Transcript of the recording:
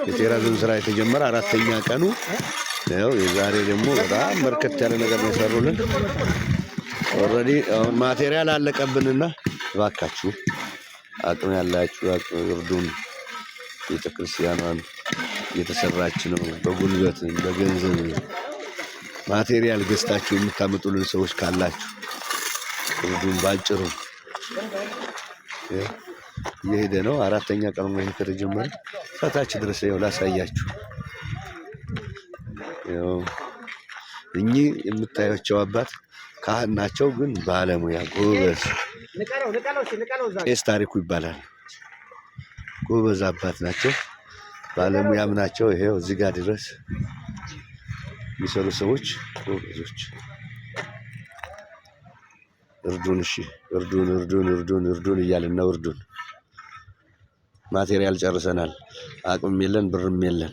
የቴራዞን ስራ የተጀመረ አራተኛ ቀኑ ነው። የዛሬ ደግሞ በጣም በርከት ያለ ነገር ነው የሰሩልን። ኦልሬዲ አሁን ማቴሪያል አለቀብንና እባካችሁ አቅም ያላችሁ እርዱን። ቤተክርስቲያኗን እየተሰራች ነው። በጉልበት በገንዘብ ማቴሪያል ገዝታችሁ የምታመጡልን ሰዎች ካላችሁ እርዱን። ባጭሩ እየሄደ ነው። አራተኛ ቀኑ ነው የተጀመረ። ከታች ድረስ ያው ላሳያችሁ። ያው እኚህ የምታዩቸው አባት ካህን ናቸው፣ ግን ባለሙያ ጎበዝ ቄስ ታሪኩ ይባላል። ጎበዝ አባት ናቸው፣ ባለሙያም ናቸው። ይሄው እዚህ ጋር ድረስ የሚሰሩ ሰዎች ጎበዞች። እርዱን፣ እሺ እርዱን እያልን ነው። እርዱን። ማቴሪያል ጨርሰናል። አቅም የለን፣ ብርም የለን።